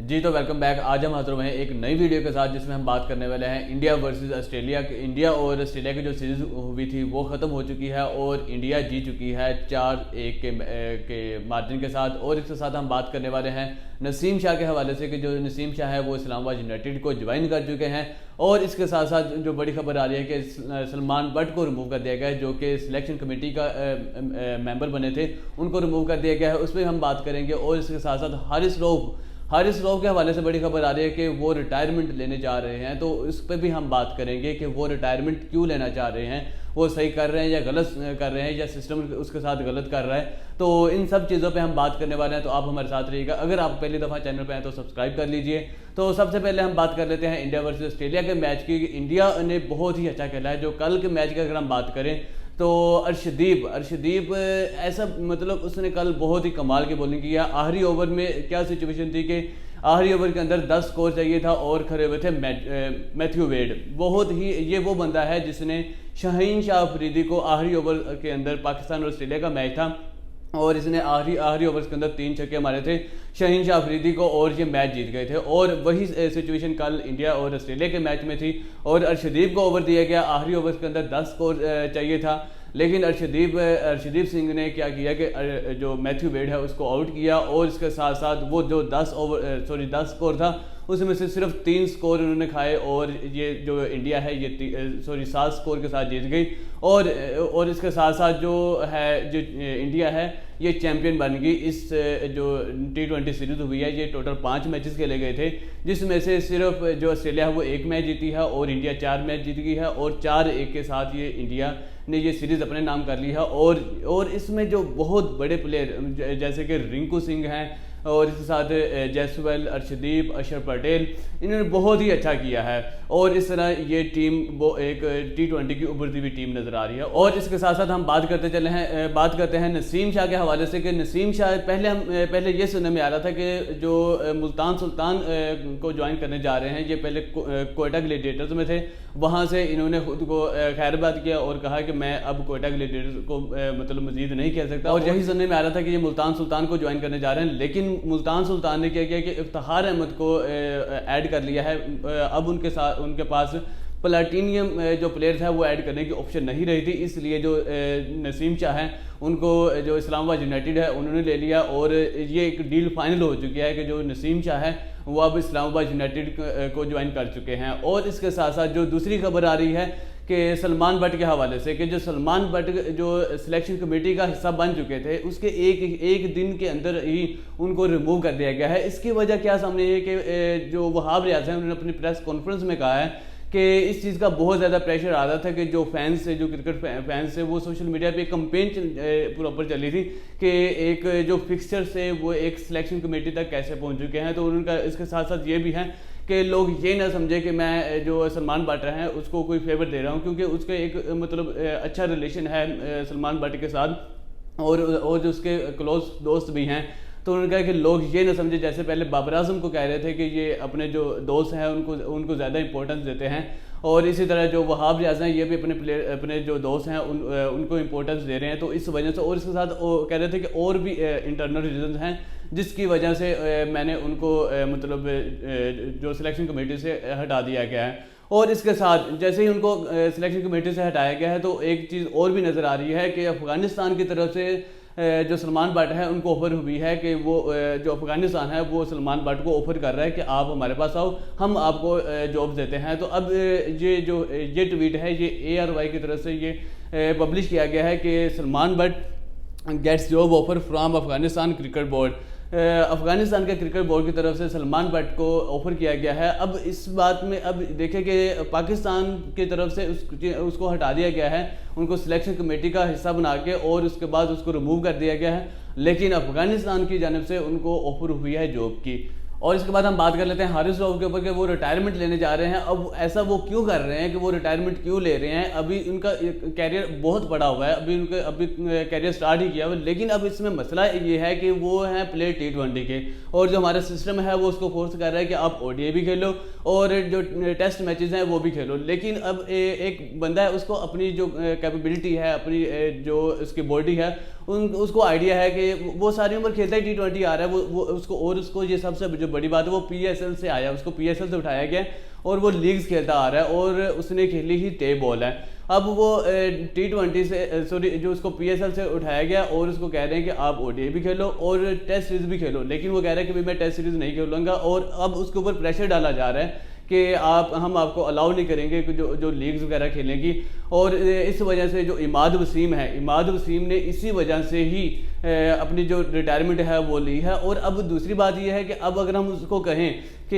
جی تو welcome back. آج ہم حاضر ہوئے ہیں ایک نئی ویڈیو کے ساتھ جس میں ہم بات کرنے والے ہیں انڈیا ورسز آسٹریلیا. انڈیا اور آسٹریلیا کی جو سیریز ہوئی تھی وہ ختم ہو چکی ہے اور انڈیا جیت چکی ہے 4-1 کے مارجن کے ساتھ. اور اس کے ساتھ ہم بات کرنے والے ہیں نسیم شاہ کے حوالے سے کہ جو نسیم شاہ ہے وہ اسلام آباد یونائٹیڈ کو جوائن کر چکے ہیں. اور اس کے ساتھ ساتھ جو بڑی خبر آ رہی ہے کہ سلمان بٹ کو ریموو کر دیا گیا ہے جو کہ سلیکشن کمیٹی کا ممبر بنے تھے, ان کو ریموو کر دیا گیا ہے. اس پہ ہم بات کریں گے. اور اس کے ساتھ ساتھ حارث روف کے حوالے سے بڑی خبر آ رہی ہے کہ وہ ریٹائرمنٹ لینے جا رہے ہیں, تو اس پہ بھی ہم بات کریں گے کہ وہ ریٹائرمنٹ کیوں لینا چاہ رہے ہیں, وہ صحیح کر رہے ہیں یا غلط کر رہے ہیں یا سسٹم اس کے ساتھ غلط کر رہا ہے. تو ان سب چیزوں پہ ہم بات کرنے والے ہیں, تو آپ ہمارے ساتھ رہیے گا. اگر آپ پہلی دفعہ چینل پہ ہیں تو سبسکرائب کر لیجئے. تو سب سے پہلے ہم بات کر لیتے ہیں انڈیا ورسز آسٹریلیا کے میچ کی. انڈیا نے بہت ہی اچھا کھیلا ہے. جو کل کے میچ کی اگر ہم بات کریں تو ارشدیپ ایسا مطلب اس نے کل بہت ہی کمال کی بولنگ کی ہے. آخری اوور میں کیا سچویشن تھی کہ آخری اوور کے اندر 10 سکور چاہیے تھا اور کھڑے ہوئے تھے میتھیو ویڈ. بہت ہی یہ وہ بندہ ہے جس نے شاہین شاہ افریدی کو آخری اوور کے اندر, پاکستان اور آسٹریلیا کا میچ تھا اور اس نے آخری اوورز کے اندر 3 چھکے مارے تھے شاہین شاہ افریدی کو اور یہ میچ جیت گئے تھے. اور وہی سچویشن کل انڈیا اور آسٹریلیا کے میچ میں تھی اور ارشدیپ کو اوور دیا گیا. آخری اوورز کے اندر 10 سکور چاہیے تھا لیکن ارشدیپ سنگھ نے کیا کیا کہ جو میتھیو ویڈ ہے اس کو آؤٹ کیا. اور اس کے ساتھ ساتھ وہ جو 10 سکور تھا اس میں سے صرف 3 سکور انہوں نے کھائے اور یہ جو انڈیا ہے یہ 7 سکور کے ساتھ جیت گئی. اور اس کے ساتھ ساتھ جو انڈیا ہے یہ چیمپئن بن گئی. اس جو T20 سیریز ہوئی ہے یہ ٹوٹل 5 میچز کھیلے گئے تھے جس میں سے صرف جو آسٹریلیا ہے وہ 1 میچ جیتی ہے اور انڈیا 4 میچ جیت گئی ہے اور 4-1 کے ساتھ یہ انڈیا نے یہ سیریز اپنے نام کر لی ہے. اور اس میں جو بہت بڑے پلیئر جیسے کہ رنکو سنگھ ہیں اور اس کے ساتھ جیسویل, ارشدیپ, اشرف پٹیل, انہوں نے بہت ہی اچھا کیا ہے. اور اس طرح یہ ٹیم وہ ایک T20 کی ابھرتی ہوئی ٹیم نظر آ رہی ہے. اور اس کے ساتھ ساتھ ہم بات کرتے ہیں نسیم شاہ کے حوالے سے کہ نسیم شاہ پہلے یہ سننے میں آ رہا تھا کہ جو ملتان سلطان کو جوائن کرنے جا رہے ہیں. یہ پہلے کوئٹہ گلیڈیٹرز میں تھے, وہاں سے انہوں نے خود کو خیرباد کیا اور کہا کہ میں اب کوئٹہ گلیڈیٹرز کو مطلب مزید نہیں کھیل سکتا. اور یہی سننے میں آ رہا تھا کہ یہ ملتان سلطان کو جوائن کرنے جا رہے ہیں, لیکن ملتان سلطان نے کیا کیا کہ افتخار احمد کو ایڈ کر لیا ہے. اب ان کے پاس پلاٹینیم جو پلیئرز ہیں وہ ایڈ کرنے کی آپشن نہیں رہی تھی, اس لیے جو نسیم شاہ ہیں ان کو جو اسلام آباد یونائٹیڈ ہے انہوں نے لے لیا. اور یہ ایک ڈیل فائنل ہو چکی ہے کہ جو نسیم شاہ ہے وہ اب اسلام آباد یونائٹیڈ کو جوائن کر چکے ہیں. اور اس کے ساتھ ساتھ جو دوسری خبر آ رہی ہے کہ سلمان بٹ کے حوالے سے کہ جو سلمان بٹ جو سلیکشن کمیٹی کا حصہ بن چکے تھے اس کے ایک دن کے اندر ہی ان کو ریموو کر دیا گیا ہے. اس کی وجہ کیا سامنے ہے کہ جو وہاب ریاض ہیں انہوں نے اپنی پریس کانفرنس میں کہا ہے کہ اس چیز کا بہت زیادہ پریشر آ رہا تھا کہ جو فینس سے جو کرکٹ فینس سے وہ سوشل میڈیا پہ ایک کمپین پراپر چلی تھی کہ ایک جو فکسچر سے وہ ایک سلیکشن کمیٹی تک کیسے پہنچ چکے ہیں. تو ان کا اس کے ساتھ ساتھ یہ بھی ہے کہ لوگ یہ نہ سمجھے کہ میں جو سلمان بٹ ہیں اس کو کوئی فیور دے رہا ہوں, کیونکہ اس کے ایک مطلب اچھا ریلیشن ہے سلمان بٹ کے ساتھ اور جو اس کے کلوز دوست بھی ہیں. تو انہوں نے کہا کہ لوگ یہ نہ سمجھے جیسے پہلے بابر اعظم کو کہہ رہے تھے کہ یہ اپنے جو دوست ہیں ان کو زیادہ امپورٹنس دیتے ہیں, اور اسی طرح جو وہاب ریاض ہیں یہ بھی اپنے جو دوست ہیں ان کو امپورٹنس دے رہے ہیں. تو اس وجہ سے اور اس کے ساتھ کہہ رہے تھے کہ اور بھی انٹرنل ریزنز ہیں جس کی وجہ سے میں نے ان کو مطلب جو سلیکشن کمیٹی سے ہٹا دیا گیا ہے. اور اس کے ساتھ جیسے ہی ان کو سلیکشن کمیٹی سے ہٹایا گیا ہے تو ایک چیز اور بھی نظر آ رہی ہے کہ افغانستان کی طرف سے جو سلمان بٹ ہے ان کو آفر ہوئی ہے کہ وہ جو افغانستان ہے وہ سلمان بٹ کو آفر کر رہا ہے کہ آپ ہمارے پاس آؤ, ہم آپ کو جابز دیتے ہیں. تو اب یہ ٹویٹ ہے یہ ARY کی طرف سے یہ پبلش کیا گیا ہے کہ Salman Butt gets job offer from Afghanistan cricket board. Afghanistan کے کرکٹ بورڈ کی طرف سے سلمان بٹ کو آفر کیا گیا ہے. اب اس بات میں اب دیکھیں کہ پاکستان کی طرف سے اس کو ہٹا دیا گیا ہے, ان کو سلیکشن کمیٹی کا حصہ بنا کے اور اس کے بعد اس کو ریموو کر دیا گیا ہے, لیکن افغانستان کی جانب سے ان کو آفر ہوئی ہے جاب کی. اور اس کے بعد ہم بات کر لیتے ہیں حارث روف کے اوپر کہ وہ ریٹائرمنٹ لینے جا رہے ہیں. اب ایسا وہ کیوں کر رہے ہیں کہ وہ ریٹائرمنٹ کیوں لے رہے ہیں؟ ابھی ان کا کیریئر بہت بڑا ہوا ہے, ابھی کیریئر سٹارٹ ہی کیا ہوا, لیکن اب اس میں مسئلہ یہ ہے کہ وہ ہیں پلیئر T20 کے, اور جو ہمارا سسٹم ہے وہ اس کو فورس کر رہا ہے کہ آپ ODI بھی کھیلو اور جو ٹیسٹ میچز ہیں وہ بھی کھیلو. لیکن اب ایک بندہ ہے اس کو اپنی جو کیپیبلٹی ہے, اپنی جو اس کی باڈی ہے, اس کو آئیڈیا ہے کہ وہ ساری عمر کھیلتا ہی T20 آ رہا ہے, وہ اس کو یہ سب سے جو بڑی بات ہے وہ PSL سے آیا, اس کو PSL سے اٹھایا گیا اور وہ لیگز کھیلتا آ رہا ہے اور اس نے کھیلی ہی 10 بال ہے. اب وہ T20 سے جو اس کو PSL سے اٹھایا گیا اور اس کو کہہ رہے ہیں کہ آپ ODI بھی کھیلو اور ٹیسٹ سیریز بھی کھیلو, لیکن وہ کہہ رہا ہے کہ میں ٹیسٹ سیریز نہیں کھیلوں گا, اور اب اس کے اوپر پریشر ڈالا جا رہا ہے کہ ہم آپ کو الاؤ نہیں کریں گے کہ جو لیگز وغیرہ کھیلیں گی. اور اس وجہ سے جو عماد وسیم ہے, عماد وسیم نے اسی وجہ سے ہی اپنی جو ریٹائرمنٹ ہے وہ لی ہے. اور اب دوسری بات یہ ہے کہ اب اگر ہم اس کو کہیں کہ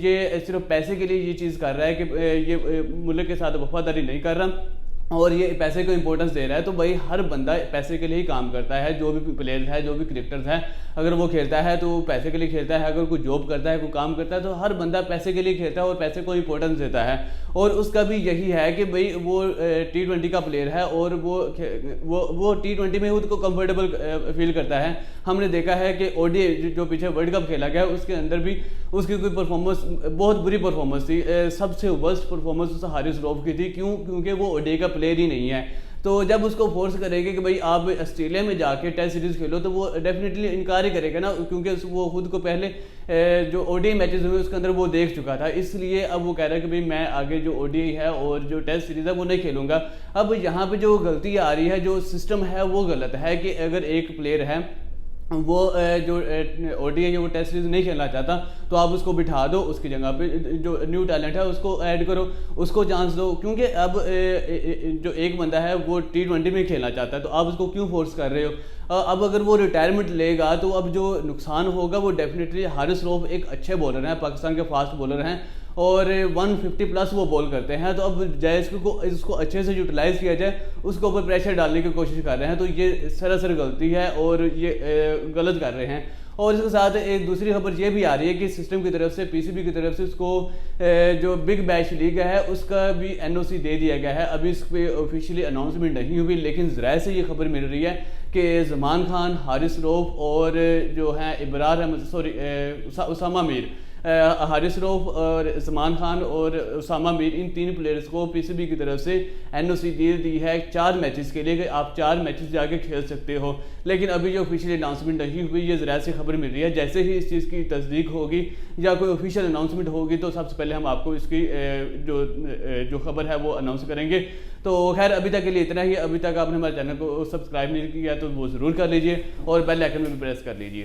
یہ صرف پیسے کے لیے یہ چیز کر رہا ہے کہ یہ ملک کے ساتھ وفاداری نہیں کر رہا اور یہ پیسے کو امپورٹنس دے رہا ہے, تو بھائی ہر بندہ پیسے کے لیے ہی کام کرتا ہے. جو بھی پلیئر ہے, جو بھی کرکٹرز ہیں, اگر وہ کھیلتا ہے تو وہ پیسے کے لیے کھیلتا ہے, اگر کوئی جاب کرتا ہے, کوئی کام کرتا ہے, تو ہر بندہ پیسے کے لیے کھیلتا ہے اور پیسے کو امپورٹنس دیتا ہے. اور اس کا بھی یہی ہے کہ بھئی وہ T20 کا پلیئر ہے اور وہ T20 میں خود کو کمفرٹیبل فیل کرتا ہے. ہم نے دیکھا ہے کہ ODI جو پیچھے ورلڈ کپ کھیلا گیا اس کے اندر بھی اس کی کوئی پرفارمنس بہت بری پرفارمنس تھی, سب سے ورسٹ پرفارمنس حارث روف کی تھی. کیونکہ وہ ODI کا پلیئر ہی نہیں ہے. تو جب اس کو فورس کرے گا کہ بھئی آپ آسٹریلیا میں جا کے ٹیسٹ سیریز کھیلو, تو وہ ڈیفینیٹلی انکار ہی کرے گا نا, کیونکہ وہ خود کو پہلے جو ODI میچز ہوئے اس کے اندر وہ دیکھ چکا تھا. اس لیے اب وہ کہہ رہا ہے کہ بھئی میں آگے جو ODI ہے اور جو ٹیسٹ سیریز ہے وہ نہیں کھیلوں گا. اب یہاں پہ جو غلطی آ رہی ہے, جو سسٹم ہے وہ غلط ہے کہ اگر ایک پلیئر ہے وہ جو ODI وہ ٹیسٹ سیریز نہیں کھیلنا چاہتا تو آپ اس کو بٹھا دو, اس کی جگہ پہ جو نیو ٹیلنٹ ہے اس کو ایڈ کرو, اس کو چانس دو. کیونکہ اب جو ایک بندہ ہے وہ T20 میں کھیلنا چاہتا ہے تو آپ اس کو کیوں فورس کر رہے ہو. اب اگر وہ ریٹائرمنٹ لے گا تو اب جو نقصان ہوگا وہ ڈیفینیٹلی حارث روف ایک اچھے بولر ہیں, پاکستان کے فاسٹ بولر ہیں اور 150+ وہ بول کرتے ہیں. تو اب جائے اس کو اچھے سے یوٹیلائز کیا جائے, اس کے اوپر پریشر ڈالنے کی کوشش کر رہے ہیں, تو یہ سراسر غلطی ہے اور یہ غلط کر رہے ہیں. اور اس کے ساتھ ایک دوسری خبر یہ بھی آ رہی ہے کہ سسٹم کی طرف سے PCB کی طرف سے اس کو جو بگ بیش لیگ ہے اس کا بھی NOC دے دیا گیا ہے. ابھی اس پہ آفیشیلی اناؤنسمنٹ نہیں ہوئی, لیکن ذرائع سے یہ خبر مل رہی ہے کہ زمان خان, حارث روف اور جو ہیں ابرار احمد اسامہ میر, حارث روف اور زمان خان اور اسامہ میر, ان 3 پلیئرز کو PCB کی طرف سے NOC دے دی ہے 4 میچز کے لیے کہ آپ 4 میچز جا کے کھیل سکتے ہو. لیکن ابھی جو آفیشیلی اناؤنسمنٹ نہیں ہوئی, یہ ذرائع سے خبر مل رہی ہے. جیسے ہی اس چیز کی تصدیق ہوگی یا کوئی آفیشیل اناؤنسمنٹ ہوگی تو سب سے پہلے ہم آپ کو اس کی جو خبر ہے وہ اناؤنس کریں گے. تو خیر ابھی تک کے لیے اتنا ہی. ابھی تک آپ نے ہمارے چینل کو سبسکرائب نہیں کیا تو وہ ضرور کر لیجئے اور بیل آئیکن میں بھی پریس کر لیجئے.